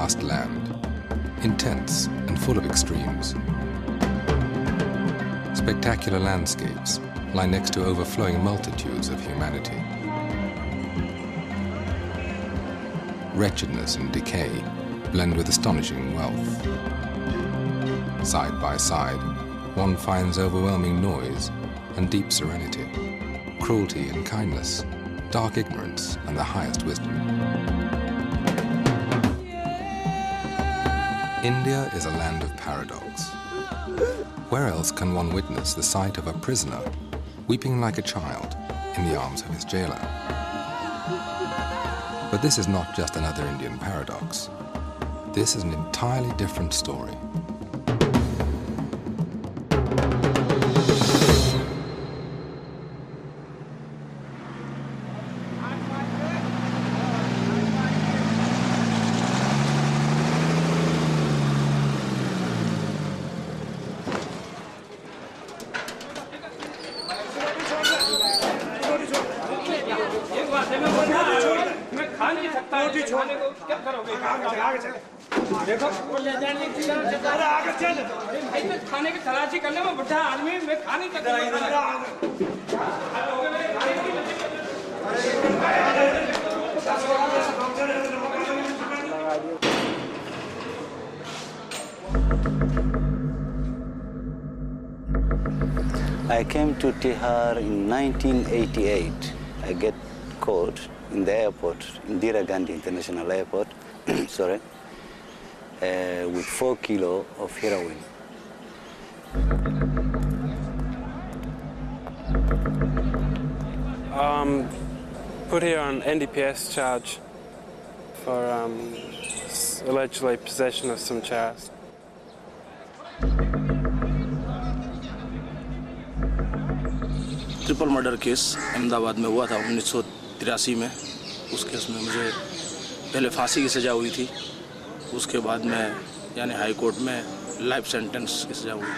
vast land, intense and full of extremes. Spectacular landscapes lie next to overflowing multitudes of humanity. Wretchedness and decay blend with astonishing wealth. Side by side, one finds overwhelming noise and deep serenity, cruelty and kindness, dark ignorance and the highest wisdom. India is a land of paradox. Where else can one witness the sight of a prisoner weeping like a child in the arms of his jailer? But this is not just another Indian paradox. This is an entirely different story. I came to Tihar in 1988. I get caught in the airport, Indira Gandhi International Airport, sorry, with 4 kilos of heroin. Put here on NDPS charge for allegedly possession of some chairs. Triple murder case Ahmedabad में हुआ था 1983 में। उस case में मुझे पहले फांसी की सज़ा हुई थी, उसके बाद में यानी हाई कोर्ट में लाइफ सेंटेंस की सज़ा हुई।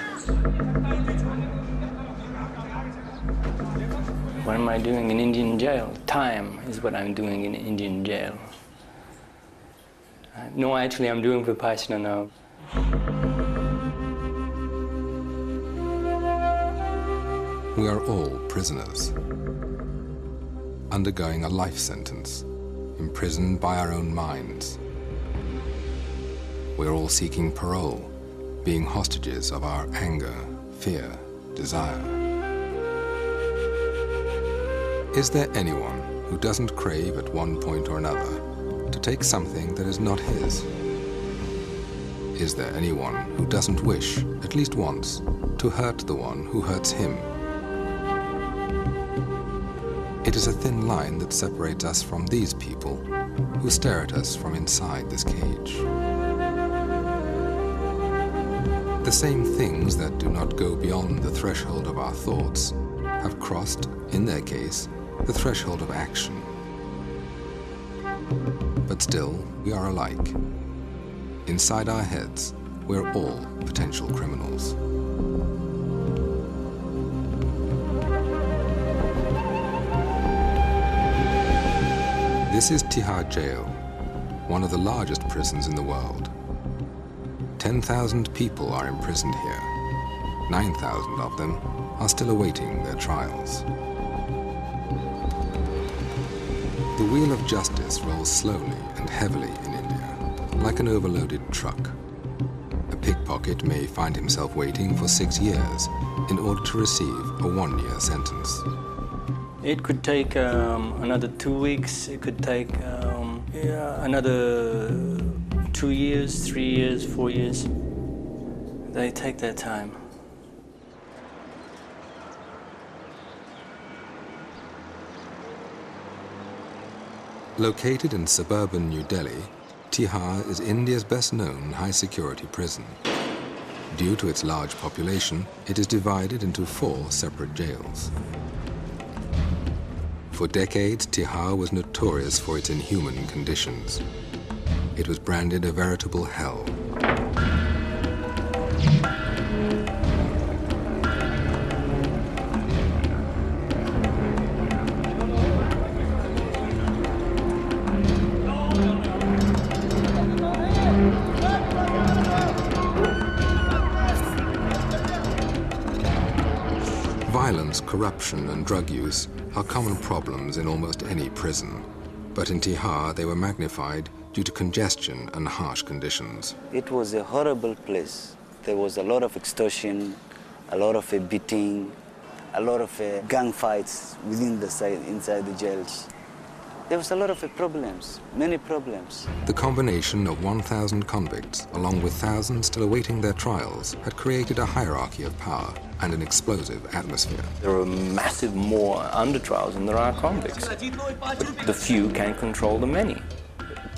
What am I doing in Indian jail? Time is what I'm doing in Indian jail. No, actually I'm doing Vipassana now. We are all prisoners, undergoing a life sentence, imprisoned by our own minds. We're all seeking parole, being hostages of our anger, fear, desire. Is there anyone who doesn't crave at one point or another to take something that is not his? Is there anyone who doesn't wish, at least once, to hurt the one who hurts him? It is a thin line that separates us from these people who stare at us from inside this cage. The same things that do not go beyond the threshold of our thoughts have crossed, in their case, the threshold of action. But still, we are alike. Inside our heads, we're all potential criminals. This is Tihar Jail, one of the largest prisons in the world. 10,000 people are imprisoned here. 9,000 of them are still awaiting their trials. The wheel of justice rolls slowly and heavily in India, like an overloaded truck. A pickpocket may find himself waiting for 6 years in order to receive a 1-year sentence. It could take another 2 weeks. It could take another 2 years, 3 years, 4 years. They take their time. Located in suburban New Delhi, Tihar is India's best-known high-security prison. Due to its large population, it is divided into 4 separate jails. For decades, Tihar was notorious for its inhuman conditions. It was branded a veritable hell. Violence, corruption and drug use are common problems in almost any prison. But in Tihar, they were magnified due to congestion and harsh conditions. It was a horrible place. There was a lot of extortion, a lot of beating, a lot of gang fights inside the jails. There was a lot of problems, many problems. The combination of 1,000 convicts, along with thousands still awaiting their trials, had created a hierarchy of power and an explosive atmosphere. There are massive more under-trials than there are convicts. The few can control the many.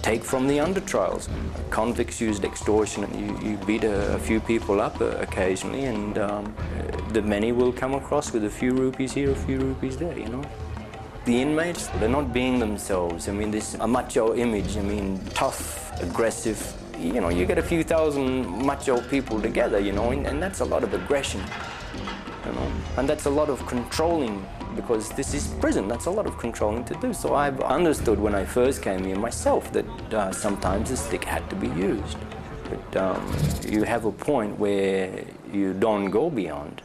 Take from the under-trials. Convicts used extortion, and you beat a few people up occasionally, and the many will come across with a few rupees here, a few rupees there, you know. The inmates, they're not being themselves. I mean, this a macho image, I mean, tough, aggressive. You know, you get a few thousand macho people together, you know, and that's a lot of aggression, you know. And that's a lot of controlling, because this is prison, that's a lot of controlling to do. So I've understood when I first came here myself that sometimes the stick had to be used. But you have a point where you don't go beyond.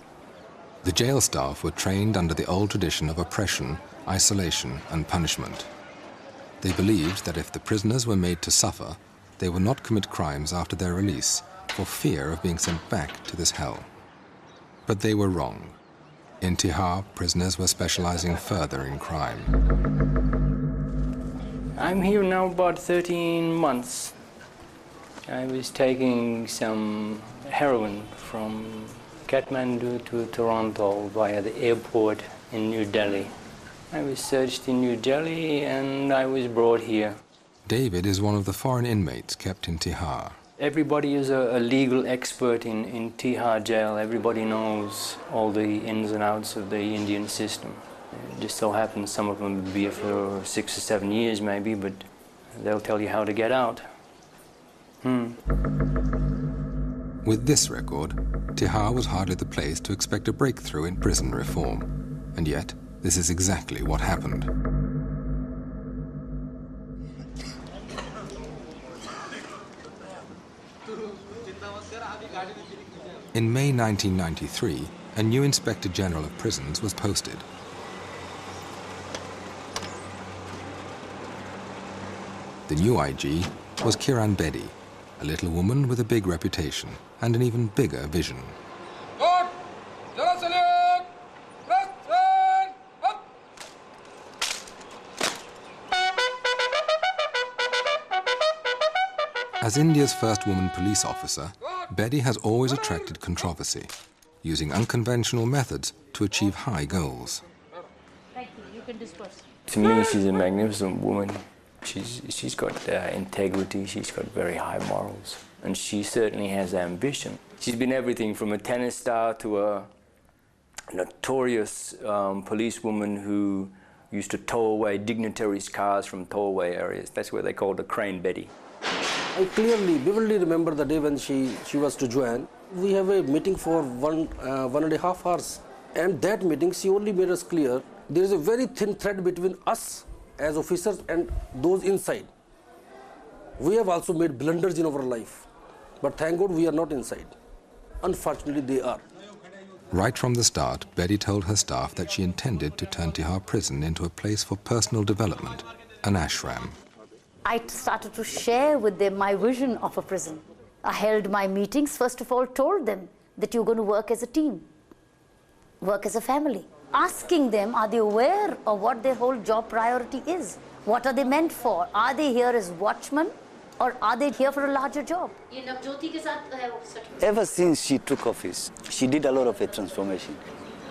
The jail staff were trained under the old tradition of oppression, isolation and punishment. They believed that if the prisoners were made to suffer, they would not commit crimes after their release for fear of being sent back to this hell. But they were wrong. In Tihar, prisoners were specializing further in crime. I'm here now about 13 months. I was taking some heroin from Kathmandu to Toronto via the airport in New Delhi. I was searched in New Delhi and I was brought here. David is one of the foreign inmates kept in Tihar. Everybody is a legal expert in Tihar jail. Everybody knows all the ins and outs of the Indian system. It just so happens some of them will be here for 6 or 7 years maybe, but they'll tell you how to get out. With this record, Tihar was hardly the place to expect a breakthrough in prison reform. And yet, this is exactly what happened. In May 1993, a new Inspector General of Prisons was posted. The new IG was Kiran Bedi, a little woman with a big reputation and an even bigger vision. As India's first woman police officer, Bedi has always attracted controversy, using unconventional methods to achieve high goals. To me, she's a magnificent woman. She's got integrity, she's got very high morals, and she certainly has ambition. She's been everything from a tennis star to a notorious policewoman who used to tow away dignitaries' cars from towaway areas. That's where they called her Crane Betty. I vividly remember the day when she was to join. We have a meeting for 1.5 hours, and that meeting she only made us clear there is a very thin thread between us as officers and those inside. We have also made blunders in our life, but thank God we are not inside. Unfortunately, they are. Right from the start, Bedi told her staff that she intended to turn Tihar prison into a place for personal development, an ashram. I started to share with them my vision of a prison. I held my meetings, first of all told them that you're going to work as a team, work as a family. Asking them, are they aware of what their whole job priority is? What are they meant for? Are they here as watchmen or are they here for a larger job? Ever since she took office, she did a lot of a transformation.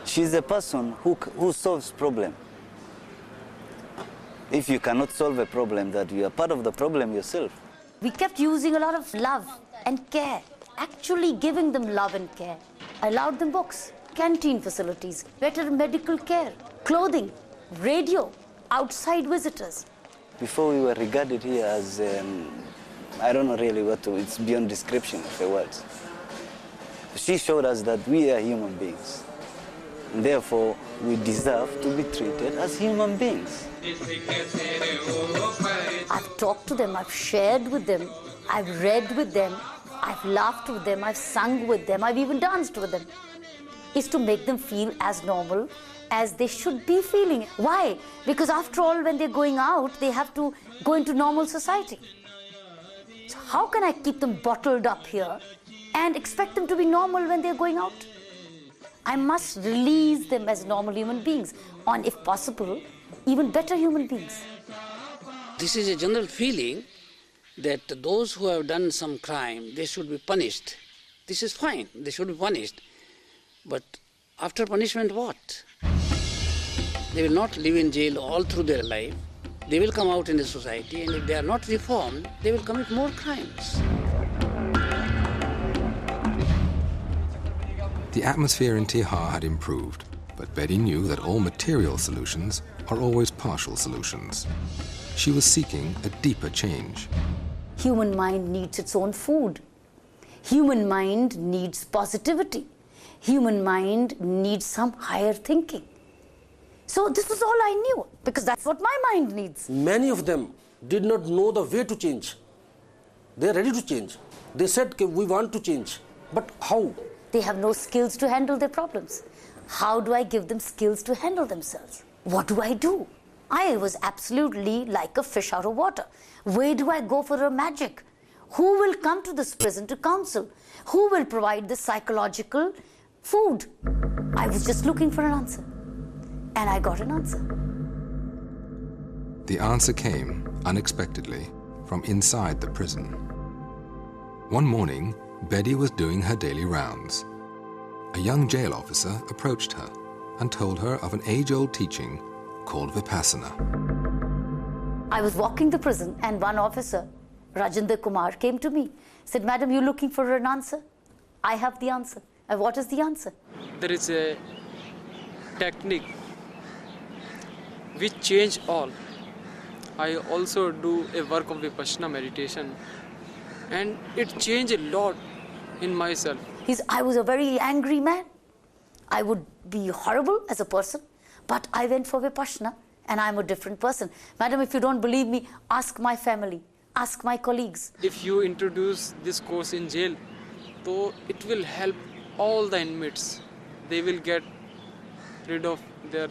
She's a person who solves problems. If you cannot solve a problem, that you are part of the problem yourself. We kept using a lot of love and care, actually giving them love and care. I allowed them books, canteen facilities, better medical care, clothing, radio, outside visitors. Before we were regarded here as, I don't know really what to, it's beyond description of the words. She showed us that we are human beings. And therefore, we deserve to be treated as human beings. I've talked to them, I've shared with them, I've read with them, I've laughed with them, I've sung with them, I've even danced with them. is to make them feel as normal as they should be feeling. Why? Because after all, when they're going out, they have to go into normal society. So how can I keep them bottled up here and expect them to be normal when they're going out? I must release them as normal human beings, or if possible, even better human beings. This is a general feeling that those who have done some crime, they should be punished. This is fine, they should be punished. But after punishment, what? They will not live in jail all through their life. They will come out in the society, and if they are not reformed, they will commit more crimes. The atmosphere in Tihar had improved, but Betty knew that all material solutions are always partial solutions. She was seeking a deeper change. Human mind needs its own food. Human mind needs positivity. Human mind needs some higher thinking. So this was all I knew, because that's what my mind needs. Many of them did not know the way to change. They are ready to change. They said, we want to change. But how? They have no skills to handle their problems. How do I give them skills to handle themselves? What do I do? I was absolutely like a fish out of water. Where do I go for a magic? Who will come to this prison to counsel? Who will provide the psychological food? I was just looking for an answer. And I got an answer. The answer came, unexpectedly, from inside the prison. One morning, Betty was doing her daily rounds. A young jail officer approached her and told her of an age-old teaching called Vipassana. I was walking the prison and one officer, Rajinder Kumar, came to me, said, "Madam, you're looking for an answer? I have the answer." And what is the answer? There is a technique which change all. I also do a work of Vipassana meditation, and it changed a lot in myself. I was a very angry man. I would be horrible as a person, but I went for Vipassana and I'm a different person. Madam, if you don't believe me, ask my family, ask my colleagues. If you introduce this course in jail, so it will help all the inmates. They will get rid of their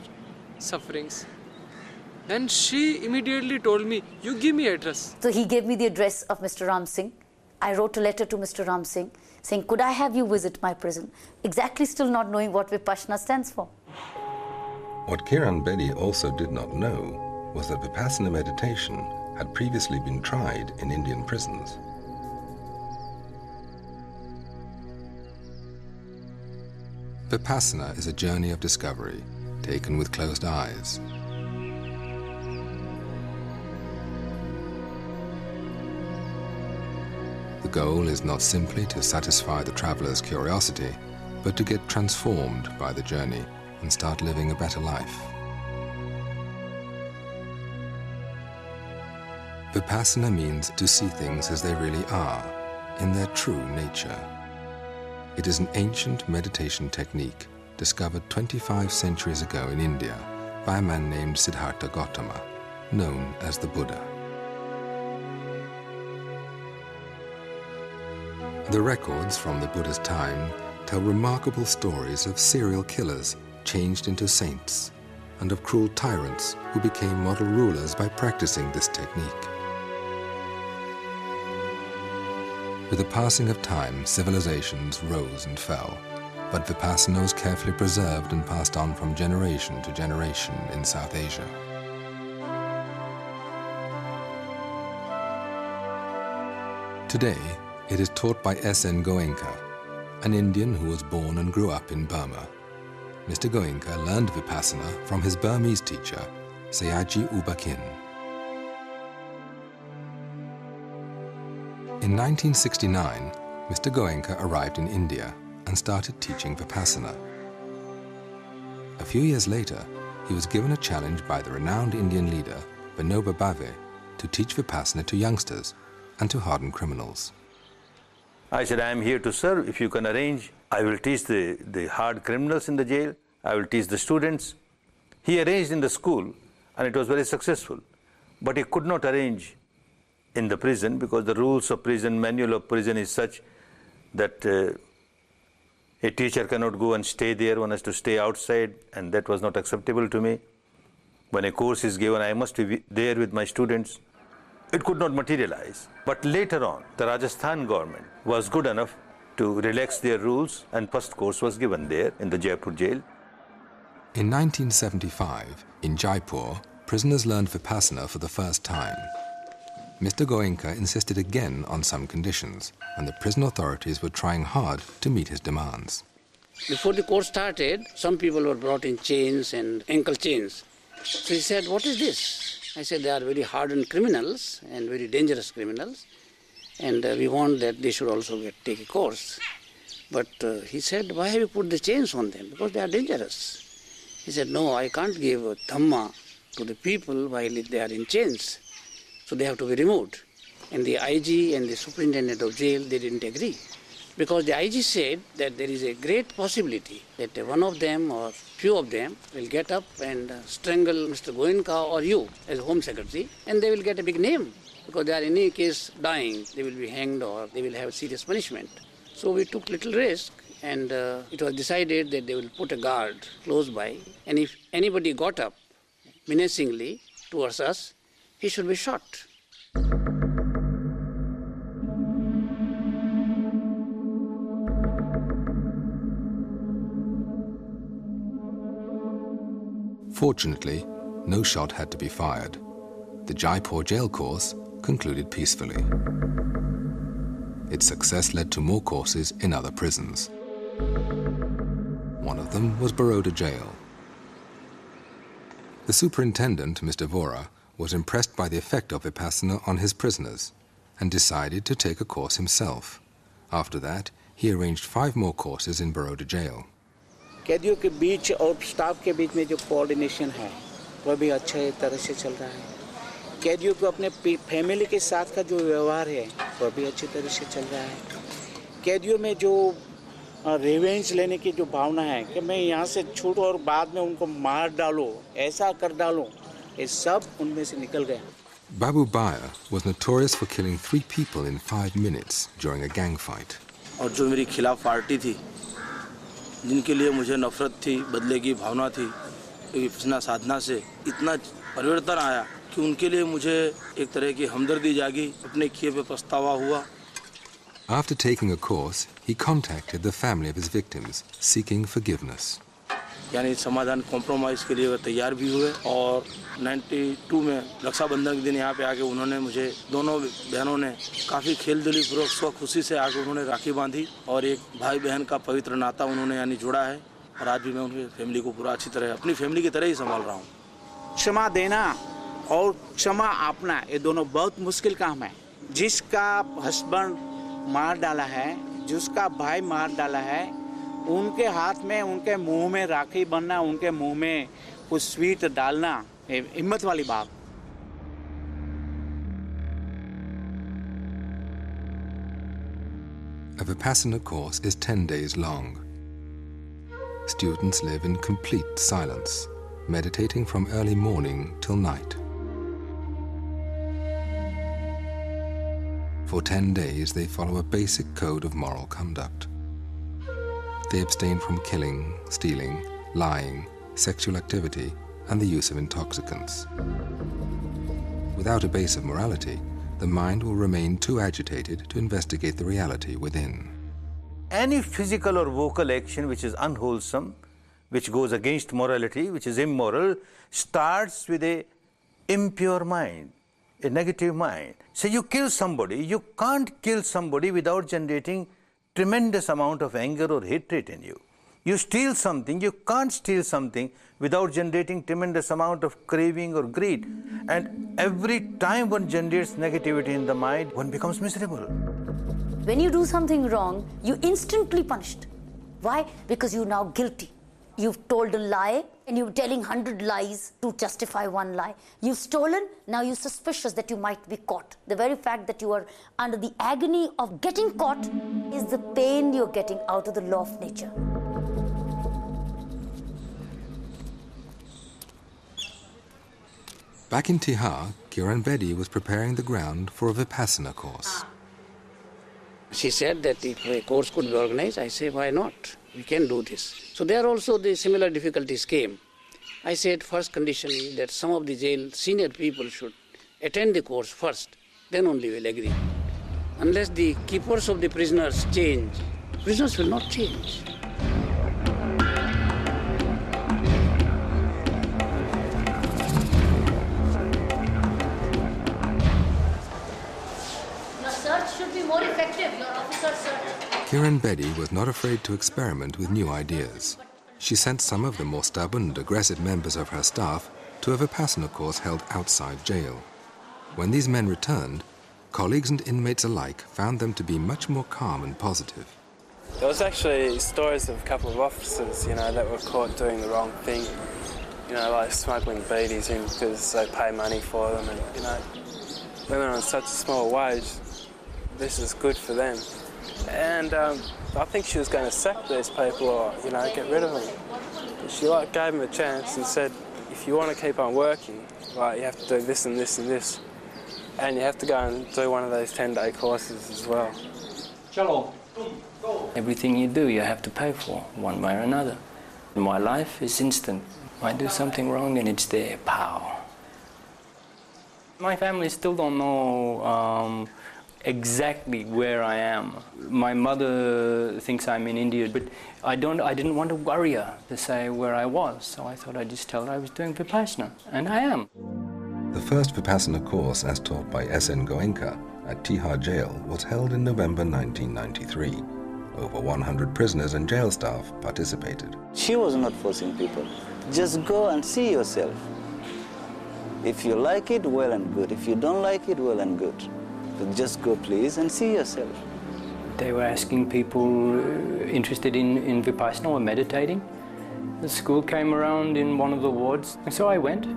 sufferings. Then she immediately told me, "You give me address." So he gave me the address of Mr. Ram Singh. I wrote a letter to Mr. Ram Singh saying, "Could I have you visit my prison?" Exactly still not knowing what Vipassana stands for. What Kiran Bedi also did not know was that Vipassana meditation had previously been tried in Indian prisons. Vipassana is a journey of discovery, taken with closed eyes. The goal is not simply to satisfy the traveler's curiosity, but to get transformed by the journey and start living a better life. Vipassana means to see things as they really are, in their true nature. It is an ancient meditation technique discovered 25 centuries ago in India by a man named Siddhartha Gautama, known as the Buddha. The records from the Buddha's time tell remarkable stories of serial killers changed into saints and of cruel tyrants who became model rulers by practicing this technique. With the passing of time, civilizations rose and fell, but Vipassana was carefully preserved and passed on from generation to generation in South Asia. Today, it is taught by S.N. Goenka, an Indian who was born and grew up in Burma. Mr. Goenka learned Vipassana from his Burmese teacher, Sayaji Ubakin. In 1969, Mr. Goenka arrived in India and started teaching Vipassana. A few years later, he was given a challenge by the renowned Indian leader, Vinoba Bhave, to teach Vipassana to youngsters and to hardened criminals. I said, "I am here to serve. If you can arrange, I will teach the hard criminals in the jail. I will teach the students." He arranged in the school, and it was very successful. But he could not arrange in the prison because the rules of prison, manual of prison is such that A teacher cannot go and stay there, one has to stay outside, and that was not acceptable to me. When a course is given, I must be there with my students. It could not materialize. But later on, the Rajasthan government was good enough to relax their rules, and first course was given there in the Jaipur jail. In 1975, in Jaipur, prisoners learned Vipassana for the first time. Mr. Goenka insisted again on some conditions, and the prison authorities were trying hard to meet his demands. Before the course started, some people were brought in chains and ankle chains. So he said, "What is this?" I said, "They are very hardened criminals and very dangerous criminals, and we want that they should also take a course." But he said, "Why have you put the chains on them? Because they are dangerous." He said, "No, I can't give Dhamma to the people while they are in chains. So they have to be removed." And the IG and the superintendent of jail, they didn't agree. Because the IG said that there is a great possibility that one of them or few of them will get up and strangle Mr. Goenka or you as Home Secretary, and they will get a big name. Because they are in any case dying, they will be hanged or they will have serious punishment. So we took little risk, and it was decided that they will put a guard close by, and if anybody got up menacingly towards us, he should be shot. Fortunately, no shot had to be fired. The Jaipur jail course concluded peacefully. Its success led to more courses in other prisons. One of them was Baroda jail. The superintendent, Mr. Vora, was impressed by the effect of Vipassana on his prisoners and decided to take a course himself. After that, he arranged 5 more courses in Baroda jail. कैदियों के बीच और staff के बीच में जो coordination है वह भी अच्छे तरह से चल रहा है. कैदियों को अपने फैमिली के साथ का जो व्यवहार है वह भी अच्छी तरह से चल रहा है. कैदियों में जो रिवेंज लेने की जो भावना है कि मैं यहाँ से छूट और बाद में उनको मार डालो, ऐसा कर डालो, ये सब उनमें से निकल गया. Babu Baya was notorious for killing 3 people in 5 minutes during a gang fight. और जो मेरी खिलाफ पार्टी थी, जिनके लिए मुझे नफरत थी, बदले की भावना थी, विपश्यना साधना से इतना परिवर्तन आया कि उनके लिए मुझे एक तरह की हमदर्दी जागी, अपने किए पे पछतावा हुआ. After taking a course, he contacted the family of his victims, seeking forgiveness. यानी समाधान कॉम्प्रोमाइज के लिए वे तैयार भी हुए, और 92 में रक्षाबंधन के दिन यहाँ पे आके उन्होंने मुझे, दोनों बहनों ने काफ़ी खेलदिली पूर्वक स्व खुशी से आके उन्होंने राखी बांधी और एक भाई बहन का पवित्र नाता उन्होंने यानी जोड़ा है. और आज भी मैं उनकी फैमिली को पूरा अच्छी तरह अपनी फैमिली की तरह ही संभाल रहा हूँ. क्षमा देना और क्षमा आपना ये दोनों बहुत मुश्किल काम है. जिसका हस्बैंड मार डाला है, जिसका भाई मार डाला है, उनके हाथ में, उनके मुंह में राखी बनना, उनके मुंह में कुछ स्वीट डालना, हिम्मत वाली बात. A Vipassana course is 10 days long. Students live in complete silence, meditating from early morning till night. For 10 days, they follow a basic code of moral conduct. They abstain from killing, stealing, lying, sexual activity, and the use of intoxicants. Without a base of morality, the mind will remain too agitated to investigate the reality within. Any physical or vocal action which is unwholesome, which goes against morality, which is immoral, starts with a impure mind, a negative mind. So you kill somebody, you can't kill somebody without generating tremendous amount of anger or hatred in you. You steal something, you can't steal something without generating tremendous amount of craving or greed. And every time one generates negativity in the mind, one becomes miserable. When you do something wrong, you instantly punished. Why? Because you're now guilty. You've told a lie and you're telling 100 lies to justify one lie. You've stolen, now you're suspicious that you might be caught. The very fact that you are under the agony of getting caught is the pain you're getting out of the law of nature. Back in Tihar, Kiran Bedi was preparing the ground for a Vipassana course. She said that if a course could be organized, I say, why not? we can do this. So there also the similar difficulties came. I said first condition is that some of the jail senior people should attend the course first, then only we'll agree. Unless the keepers of the prisoners change, prisoners will not change. Your search should be more effective, your officer's search. Kiran Bedi was not afraid to experiment with new ideas. She sent some of the more stubborn and aggressive members of her staff to a Vipassana course held outside jail. When these men returned, colleagues and inmates alike found them to be much more calm and positive. There was actually stories of a couple of officers, that were caught doing the wrong thing, like smuggling beedies in because they pay money for them, and, when they're on such a small wage, this is good for them. And I think she was going to sack these people or, get rid of them. She gave them a chance and said, if you want to keep on working, you have to do this and this and this. And you have to go and do one of those 10-day courses as well. Everything you do, you have to pay for, one way or another. My life is instant. I do something wrong and it's there, pow. My family still don't know exactly where I am. My mother thinks I'm in India, but I didn't want to worry her to say where I was, so I thought I'd just tell her I was doing Vipassana, and I am. The first Vipassana course, as taught by S.N. Goenka at Tihar Jail, was held in November 1993. Over 100 prisoners and jail staff participated. She was not forcing people. Just go and see yourself. If you like it, well and good. If you don't like it, well and good. But just go, please, and see yourself. They were asking people interested in Vipassana or meditating. The school came around in one of the wards, and so I went.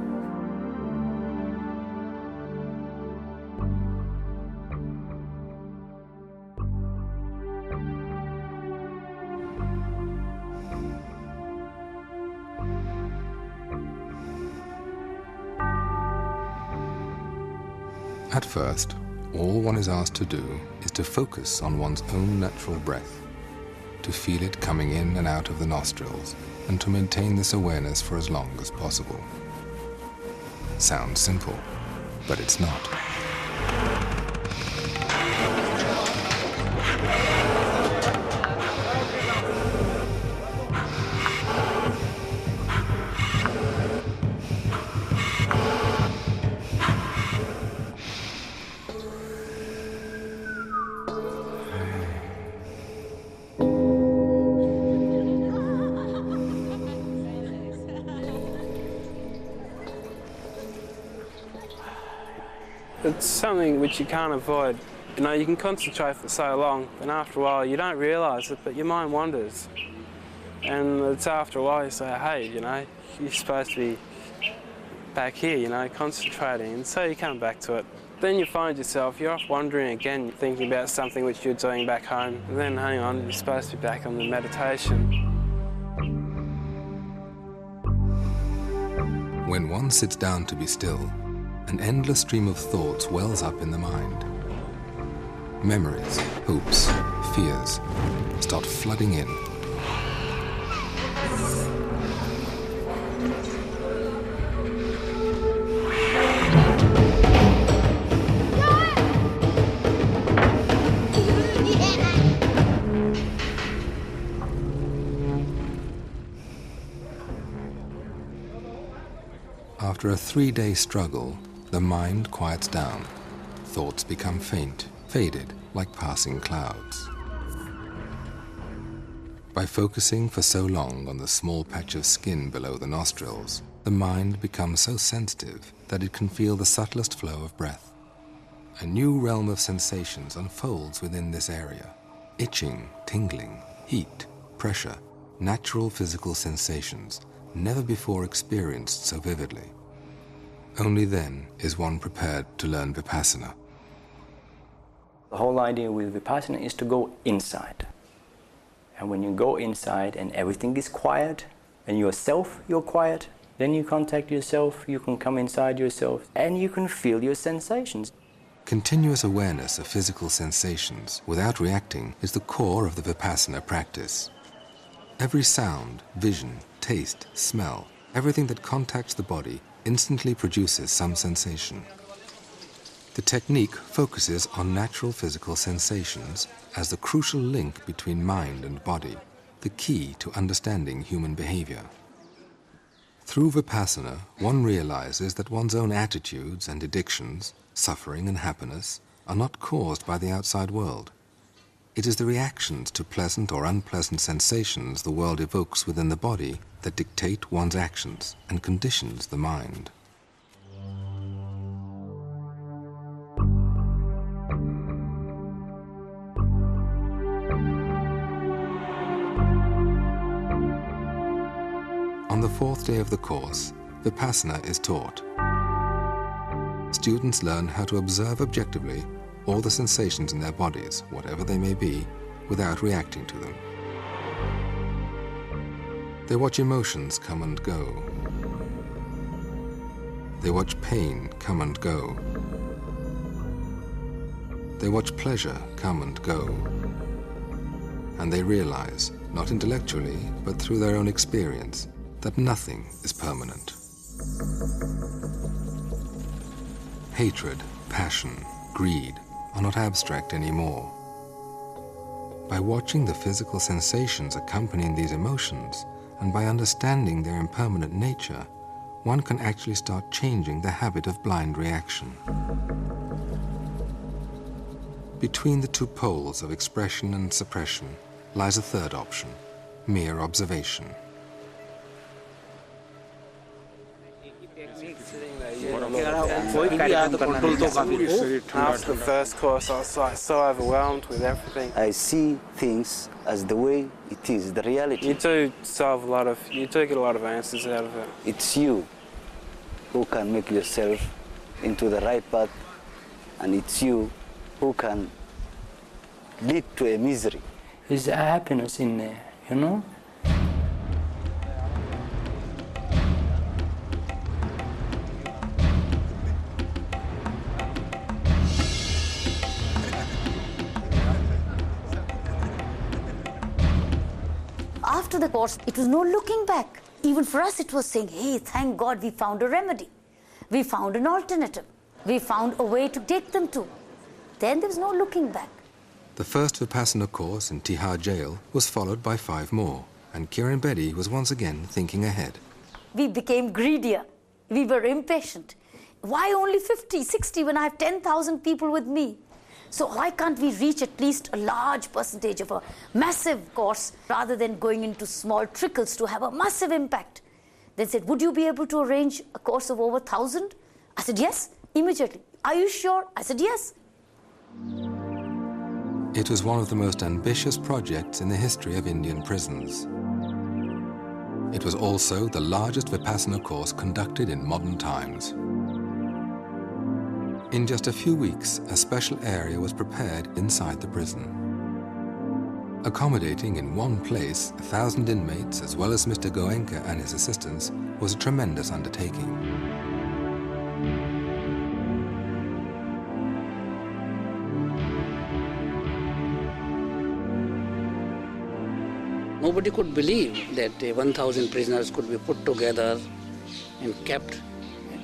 At first, all one is asked to do is to focus on one's own natural breath, to feel it coming in and out of the nostrils, and to maintain this awareness for as long as possible. Sounds simple, but it's not. It's something which you can't avoid. You can concentrate for so long, and after a while you don't realise it, but your mind wanders. And it's after a while you say, hey, you're supposed to be back here, concentrating, and so you come back to it. Then you find yourself, you're off wandering again, thinking about something which you're doing back home, and then hang on, you're supposed to be back on the meditation. When one sits down to be still, an endless stream of thoughts wells up in the mind. Memories, hopes, fears start flooding in. After a 3-day struggle, the mind quiets down. Thoughts become faint, faded, like passing clouds. By focusing for so long on the small patch of skin below the nostrils, the mind becomes so sensitive that it can feel the subtlest flow of breath. A new realm of sensations unfolds within this area. Itching, tingling, heat, pressure, natural physical sensations, never before experienced so vividly. Only then is one prepared to learn Vipassana. The whole idea with Vipassana is to go inside. And when you go inside and everything is quiet, and you're quiet, then you contact yourself, you can come inside yourself, and you can feel your sensations. Continuous awareness of physical sensations without reacting is the core of the Vipassana practice. Every sound, vision, taste, smell, everything that contacts the body instantly produces some sensation. The technique focuses on natural physical sensations as the crucial link between mind and body, the key to understanding human behavior. Through Vipassana, one realizes that one's own attitudes and addictions, suffering and happiness, are not caused by the outside world. It is the reactions to pleasant or unpleasant sensations the world evokes within the body that dictate one's actions and conditions the mind. On the fourth day of the course, Vipassana is taught. Students learn how to observe objectively all the sensations in their bodies, whatever they may be, without reacting to them. They watch emotions come and go. They watch pain come and go. They watch pleasure come and go. And they realize, not intellectually, but through their own experience, that nothing is permanent. Hatred, passion, greed are not abstract anymore. By watching the physical sensations accompanying these emotions, and by understanding their impermanent nature, one can actually start changing the habit of blind reaction. Between the two poles of expression and suppression lies a third option, mere observation. After the first course, I was like so overwhelmed with everything. I see things as the way it is, the reality. You do get a lot of answers out of it. It's you who can make yourself into the right path, and it's you who can lead to a misery. There's a happiness in there, you know? After the course, it was no looking back. Even for us, it was saying, hey, thank God we found a remedy. We found an alternative. We found a way to take them to. Then there was no looking back. The first Vipassana course in Tihar jail was followed by 5 more, and Kiran Bedi was once again thinking ahead. We became greedier. We were impatient. Why only 50, 60 when I have 10,000 people with me? So why can't we reach at least a large percentage of a massive course rather than going into small trickles to have a massive impact? They said, would you be able to arrange a course of over 1,000? I said, yes, immediately. Are you sure? I said, yes. It was one of the most ambitious projects in the history of Indian prisons. It was also the largest Vipassana course conducted in modern times. In just a few weeks, a special area was prepared inside the prison. Accommodating in one place 1,000 inmates, as well as Mr. Goenka and his assistants, was a tremendous undertaking. Nobody could believe that 1,000 prisoners could be put together and kept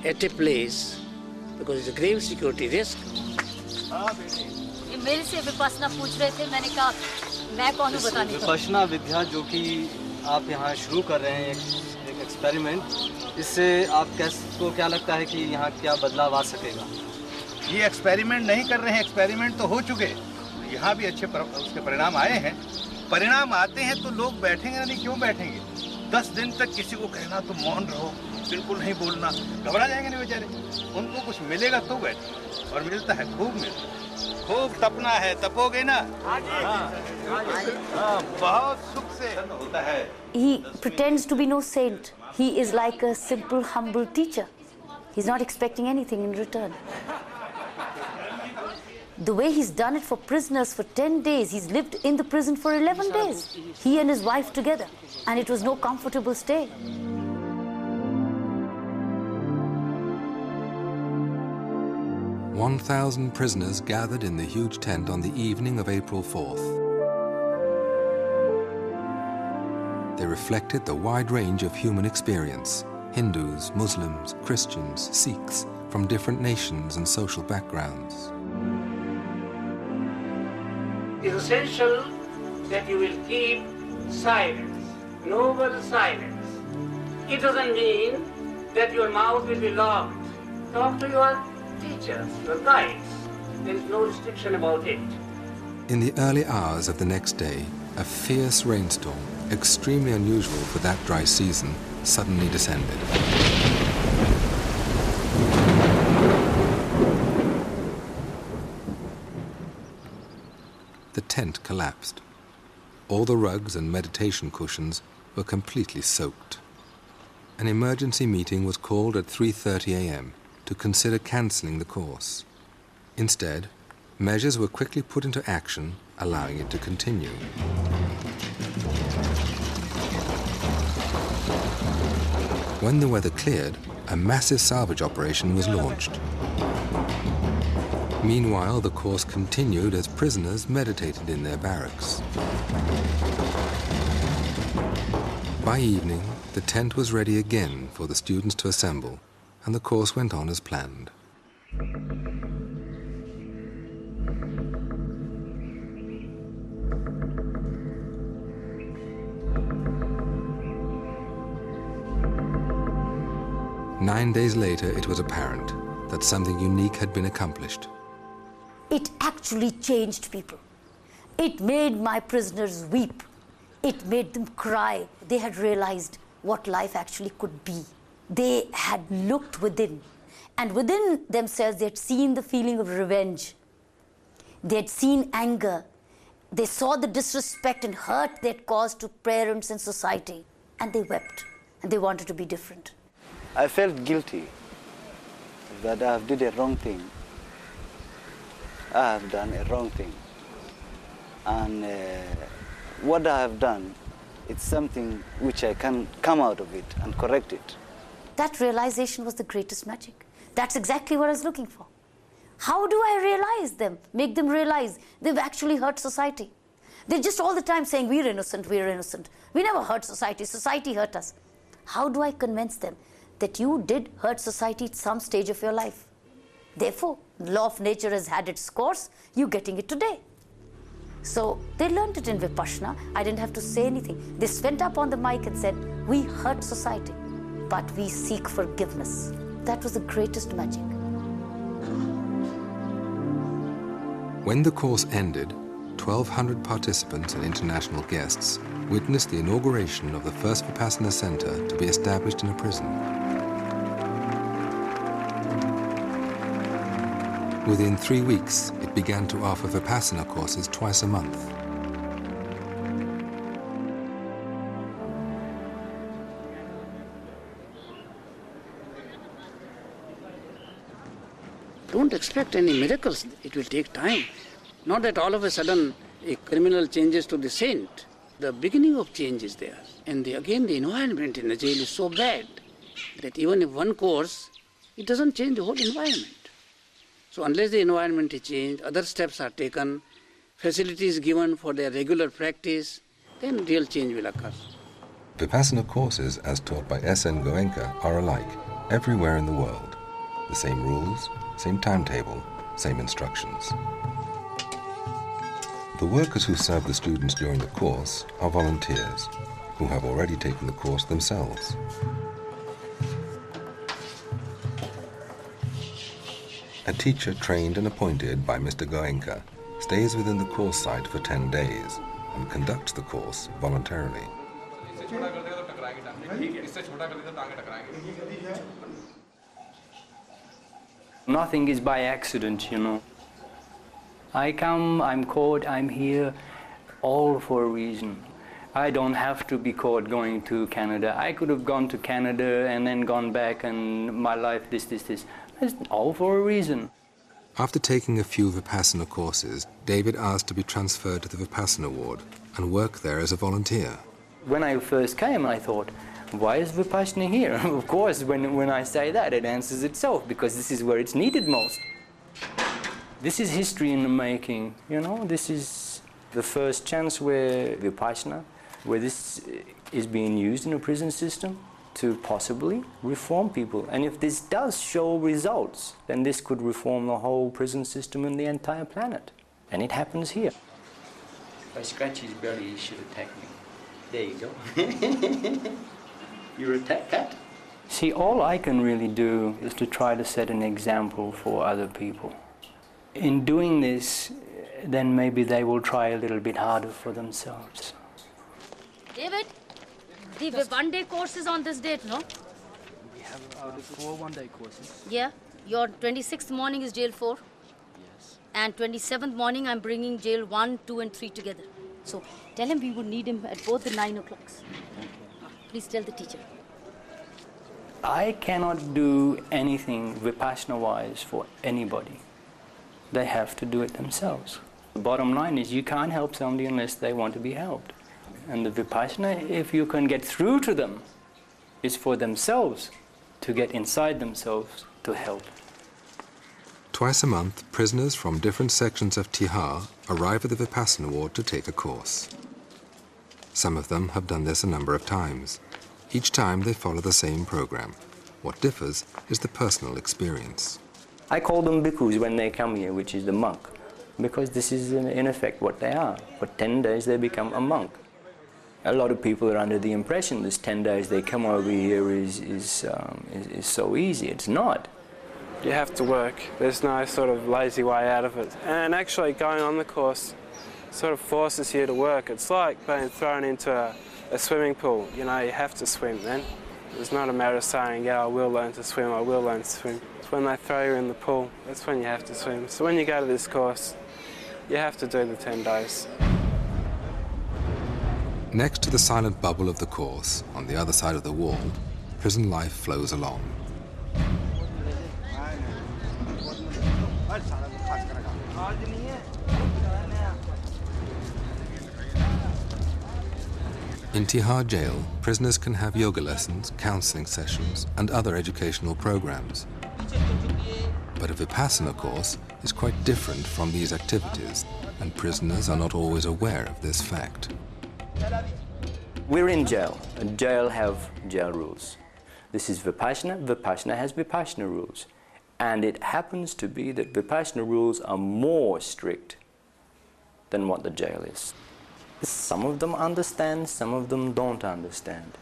at a place because it's a grave security risk. मेरे से विपस्सना पूछ रहे थे, मैंने कहा मैं कौन हूँ बताने को। विपस्सना विद्या जो कि आप यहाँ शुरू कर रहे हैं एक एक्सपेरिमेंट, इससे आप को क्या लगता है कि यहाँ क्या बदलाव आ सकेगा? ये एक्सपेरिमेंट नहीं कर रहे हैं, एक्सपेरिमेंट तो हो चुके, यहाँ भी अच्छे उसके परिणाम आए हैं। परिणाम आते हैं तो लोग बैठेंगे नहीं, क्यों बैठेंगे? 10 दिन तक किसी को कहना तो मौन रहो, बिल्कुल नहीं बोलना, घबरा जाएंगे नहीं बेचारे। उनको कुछ मिलेगा तो बैठे, और मिलता है, खूब मिलता है। खूब तपना है, तपोगे ना? बहुत सुख से होता है। He pretends to be no saint. He is like a simple, humble teacher. He's not expecting anything in return. The way he's done it for prisoners for 10 days, he's lived in the prison for 11 days. He and his wife together. And it was no comfortable stay. "1,000 prisoners gathered in the huge tent on the evening of April 4th. They reflected the wide range of human experience: Hindus, Muslims, Christians, Sikhs, from different nations and social backgrounds. It is essential that you will keep silence, noble silence. It doesn't mean that your mouth will be locked. Talk to your teachers, your guides. There is no restriction about it. In the early hours of the next day, a fierce rainstorm, extremely unusual for that dry season, suddenly descended. The tent collapsed. All the rugs and meditation cushions were completely soaked. An emergency meeting was called at 3:30 a.m. to consider cancelling the course. Instead, measures were quickly put into action, allowing it to continue. When the weather cleared, a massive salvage operation was launched. Meanwhile, the course continued as prisoners meditated in their barracks. By evening, the tent was ready again for the students to assemble, and the course went on as planned. Nine days later, it was apparent that something unique had been accomplished. It actually changed people. It made my prisoners weep. It made them cry. They had realized what life actually could be. They had looked within, and within themselves they had seen the feeling of revenge. They had seen anger. They saw the disrespect and hurt they had caused to parents and society, and they wept, and they wanted to be different. I felt guilty that I have did a wrong thing. I have done a wrong thing. And what I have done, it's something which I can come out of it and correct it. That realization was the greatest magic. That's exactly what I was looking for. How do I realize them, make them realize they've actually hurt society? They're just all the time saying, we're innocent, we're innocent. We never hurt society, society hurt us. How do I convince them that you did hurt society at some stage of your life? Therefore, the law of nature has had its course, you're getting it today. So they learned it in Vipassana. I didn't have to say anything. They went up on the mic and said, we hurt society, but we seek forgiveness. That was the greatest magic. When the course ended, 1,200 participants and international guests witnessed the inauguration of the first Vipassana center to be established in a prison. Within 3 weeks, it began to offer Vipassana courses twice a month. Don't expect any miracles. It will take time. Not that all of a sudden a criminal changes to the saint. The beginning of change is there. And again, the environment in the jail is so bad that even if one course, it doesn't change the whole environment. So unless the environment is changed, other steps are taken, facilities given for their regular practice, then real change will occur. Vipassana courses, as taught by S.N. Goenka, are alike everywhere in the world. The same rules, same timetable, same instructions. The workers who serve the students during the course are volunteers who have already taken the course themselves. A teacher trained and appointed by Mr. Goenka stays within the course site for 10 days and conducts the course voluntarily. Nothing is by accident, you know. I come, I'm caught, I'm here, all for a reason. I don't have to be caught going to Canada. I could have gone to Canada and then gone back and my life, this. It's all for a reason. After taking a few Vipassana courses, David asked to be transferred to the Vipassana ward and work there as a volunteer. When I first came, I thought, why is Vipassana here? Of course, when I say that, it answers itself, because this is where it's needed most. This is history in the making, you know. This is the first chance where Vipassana where this is being used in a prison system to possibly reform people. And if this does show results, then this could reform the whole prison system and the entire planet. And it happens here. If I scratch his belly, he should attack me. There you go. You're a cat? See, all I can really do is to try to set an example for other people. In doing this, then maybe they will try a little bit harder for themselves. David, the one-day course is on this date, no? We have 4 one-day courses. Yeah. Your 26th morning is jail 4. Yes. And 27th morning, I'm bringing jail 1, 2, and 3 together. So tell him we would need him at both the 9 o'clocks. Please tell the teacher. I cannot do anything Vipassana-wise for anybody. They have to do it themselves. The bottom line is you can't help somebody unless they want to be helped. And the Vipassana, if you can get through to them, is for themselves to get inside themselves to help. Twice a month, prisoners from different sections of Tihar arrive at the Vipassana ward to take a course. Some of them have done this a number of times. Each time they follow the same program. What differs is the personal experience. I call them bhikkhus when they come here, which is the monk, because this is in effect what they are. For 10 days they become a monk. A lot of people are under the impression this 10 days they come over here is so easy. It's not. You have to work. There's no sort of lazy way out of it. And actually going on the course sort of forces you to work. It's like being thrown into a swimming pool. You know, you have to swim then. It's not a matter of saying, yeah, I will learn to swim, I will learn to swim. It's when they throw you in the pool, that's when you have to swim. So when you go to this course, you have to do the 10 days. Next to the silent bubble of the course, on the other side of the wall, prison life flows along. In Tihar jail, prisoners can have yoga lessons, counseling sessions, and other educational programs. But a Vipassana course is quite different from these activities, and prisoners are not always aware of this fact. We're in jail, and jail have jail rules. This is Vipassana, Vipassana has Vipassana rules. And it happens to be that Vipassana rules are more strict than what the jail is. Some of them understand, some of them don't understand.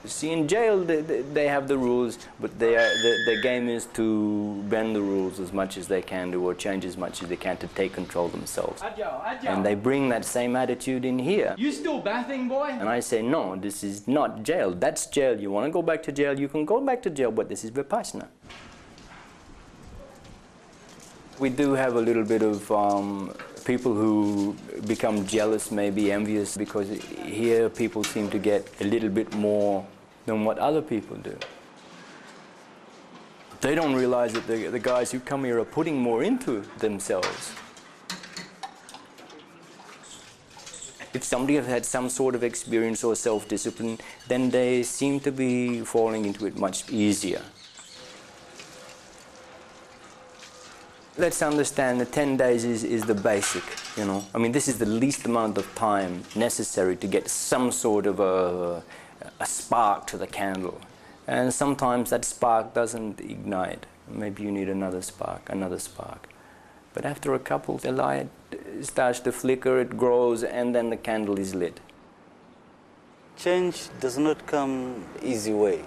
You see, in jail they have the rules, but the game is to bend the rules as much as they can do, or change as much as they can to take control themselves. And they bring that same attitude in here. You still bathing, boy? And I say, no, this is not jail. That's jail. You want to go back to jail, you can go back to jail, but this is Vipassana. We do have a little bit of people who become jealous, maybe envious, because here people seem to get a little bit more than what other people do. They don't realize that the guys who come here are putting more into themselves. If somebody has had some sort of experience or self-discipline, then they seem to be falling into it much easier. Let's understand that 10 days is the basic, you know. I mean, this is the least amount of time necessary to get some sort of a spark to the candle. And sometimes that spark doesn't ignite. Maybe you need another spark, another spark. But after a couple, the light starts to flicker, it grows, and then the candle is lit. Change does not come easy way.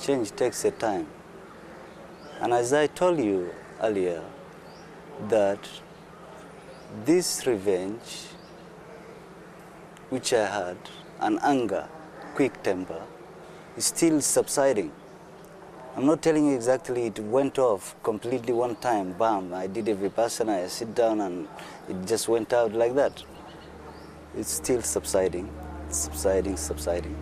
Change takes a time. And as I told you earlier, that this revenge, which I had, and anger, quick temper, is still subsiding. I'm not telling you exactly it went off completely one time, bam, I did a Vipassana, I sit down and it just went out like that. It's still subsiding, subsiding, subsiding.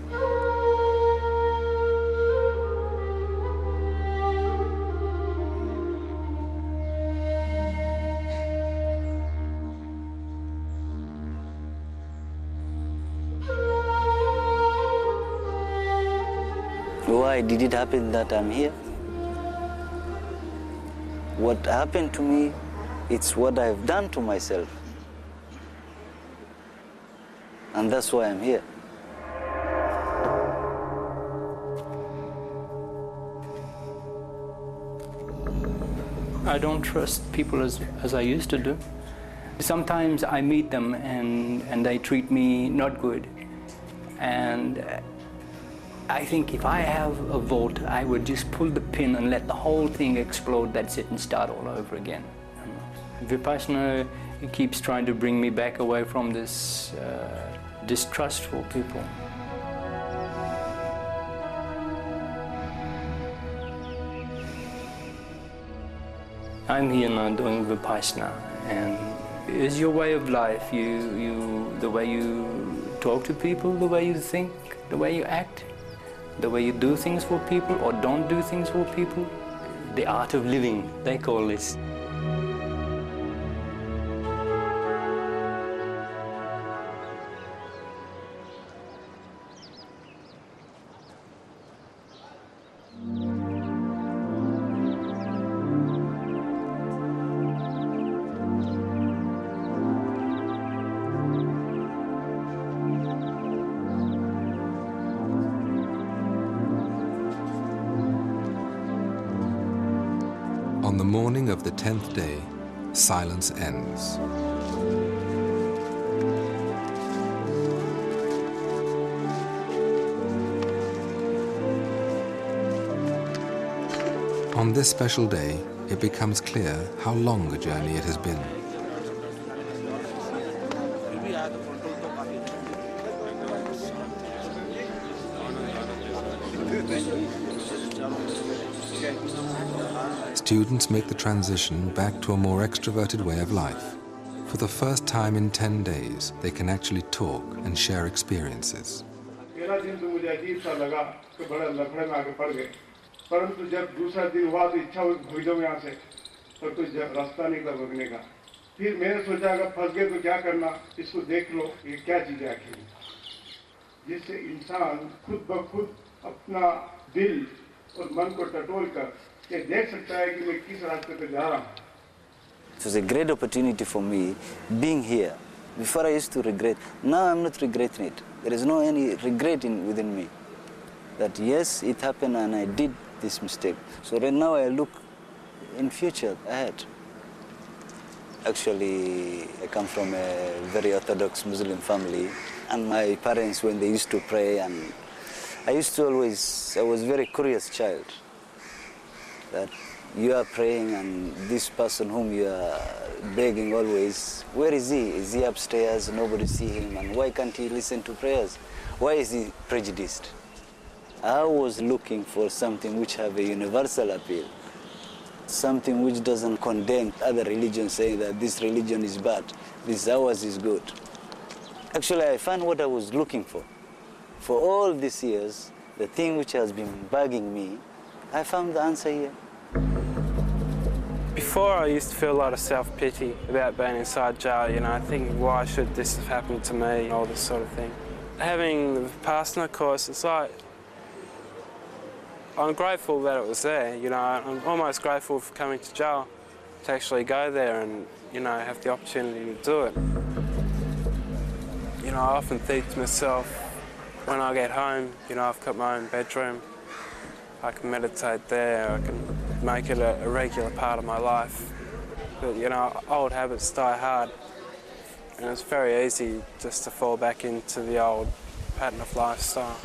Why did it happen that I'm here? What happened to me, it's what I've done to myself. And that's why I'm here. I don't trust people as I used to do. Sometimes I meet them and they treat me not good. And I think if I have a vote, I would just pull the pin and let the whole thing explode, that's it, and start all over again. Vipassana keeps trying to bring me back away from this distrustful people. I'm here now doing Vipassana, and it's your way of life. The way you talk to people, the way you think, the way you act, the way you do things for people or don't do things for people. The art of living, they call this. On the morning of the 10th day, silence ends. On this special day, it becomes clear how long a journey it has been. Students make the transition back to a more extroverted way of life. For the first time in 10 days, they can actually talk and share experiences. परंतु जब दूसरा दिन हुआ तो इच्छा हुई भाग जाऊं यहाँ से, पर कोई रास्ता निकला भागने का। फिर मैंने सोचा अगर फंस गए तो क्या करना, इसको देख लो ये क्या चीज है आखिर, जिससे इंसान खुद ब खुद अपना दिल और मन को टटोल कर ये देख सकता है कि मैं किस रास्ते पे जा रहा हूँ. It was a great opportunity for me being here. Before I used to regret. Now I'm not regretting it. There is no any regret within me. That yes, it happened and I did this mistake. So right now I look in future ahead. Actually, I come from a very orthodox Muslim family, and my parents, when they used to pray, and I was a very curious child. That you are praying and this person whom you are begging always, where is he? Is he upstairs? Nobody see him, and why can't he listen to prayers? Why is he prejudiced? I was looking for something which have a universal appeal, something which doesn't condemn other religions, saying that this religion is bad, this ours is good. Actually, I found what I was looking for. For all these years, the thing which has been bugging me, I found the answer here. Before, I used to feel a lot of self-pity about being inside jail, you know, thinking, why should this have happened to me, all this sort of thing. Having the Vipassana course, it's like, I'm grateful that it was there, you know, I'm almost grateful for coming to jail to actually go there and, you know, have the opportunity to do it. You know, I often think to myself, when I get home, you know, I've got my own bedroom, I can meditate there, I can make it a regular part of my life. But, you know, old habits die hard, and it's very easy just to fall back into the old pattern of lifestyle.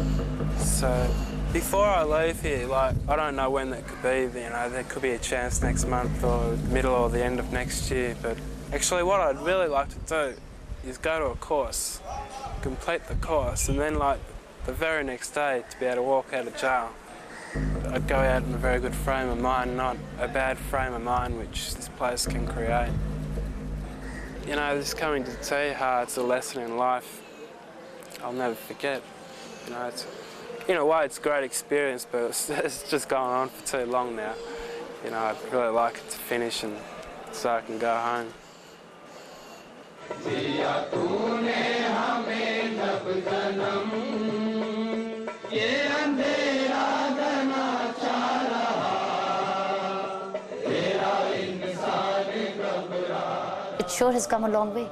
So, before I leave here, like, I don't know when that could be, you know, there could be a chance next month or middle or the end of next year, but actually what I'd really like to do is go to a course, complete the course, and then, like, the very next day to be able to walk out of jail. I'd go out in a very good frame of mind, not a bad frame of mind which this place can create. You know, this coming to Teha, it's a lesson in life I'll never forget. You know, in a way it's a great experience, but it's just gone on for too long now. You know, I'd really like it to finish and so I can go home. It sure has come a long way.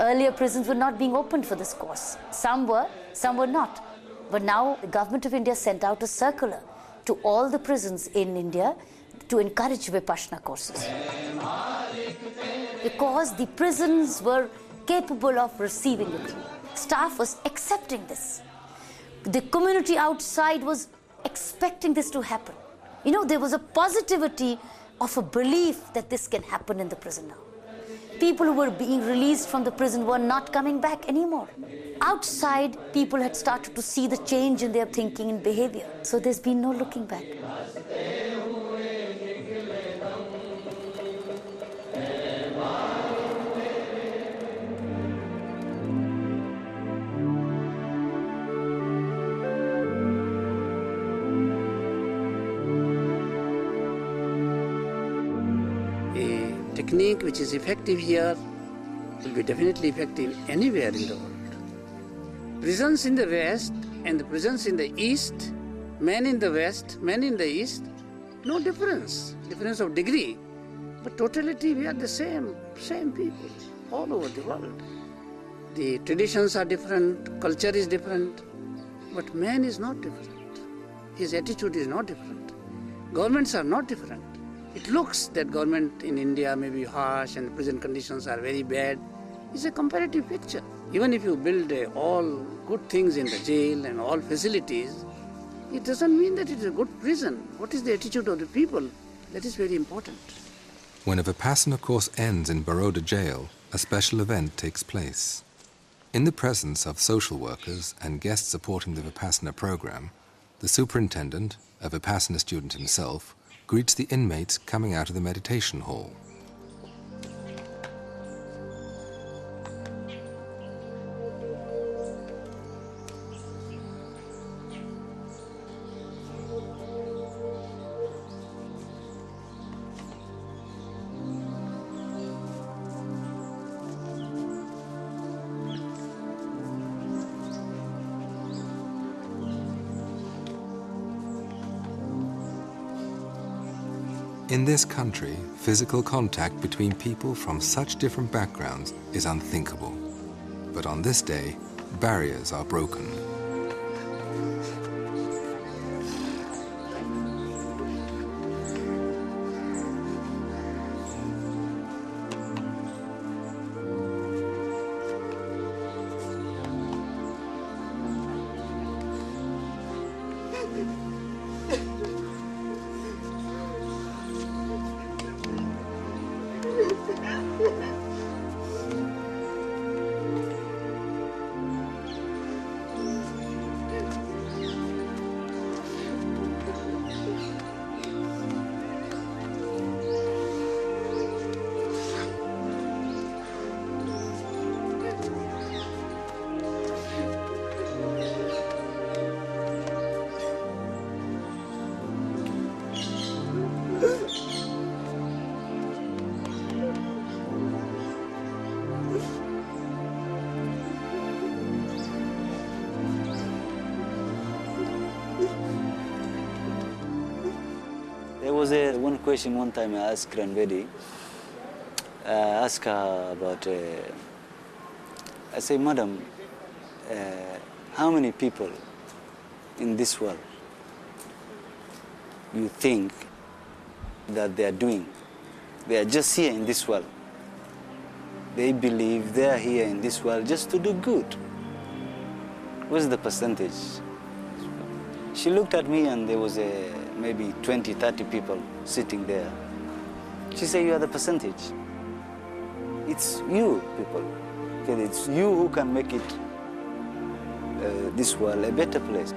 Earlier prisons were not being opened for this course. Some were not. But now the government of India sent out a circular to all the prisons in India to encourage Vipassana courses. Because the prisons were capable of receiving it. Staff was accepting this. The community outside was expecting this to happen. You know, there was a positivity of a belief that this can happen in the prison now. People who were being released from the prison were not coming back anymore. Outside, people had started to see the change in their thinking and behavior. So there's been no looking back. Technique which is effective here will be definitely effective anywhere in the world. Prisons in the West and the prisons in the East, men in the West, men in the East, no difference of degree. But totality, we are the same people all over the world. The traditions are different, culture is different, but man is not different. His attitude is not different. Governments are not different. It looks that government in India may be harsh and the prison conditions are very bad. It's a comparative picture. Even if you build all good things in the jail and all facilities, it doesn't mean that it is a good prison. What is the attitude of the people? That is very important. When a Vipassana course ends in Baroda jail, a special event takes place. In the presence of social workers and guests supporting the Vipassana program, the superintendent, a Vipassana student himself, greets the inmates coming out of the meditation hall. In this country, physical contact between people from such different backgrounds is unthinkable. But on this day, barriers are broken. There was one question one time I asked Ranbedi. I asked her about, I say, Madam, how many people in this world you think that they are doing? They are just here in this world. They believe they are here in this world just to do good. What's the percentage? She looked at me and there was maybe 20, 30 people sitting there. She said, you are the percentage. It's you, people. Okay, it's you who can make it, this world, a better place.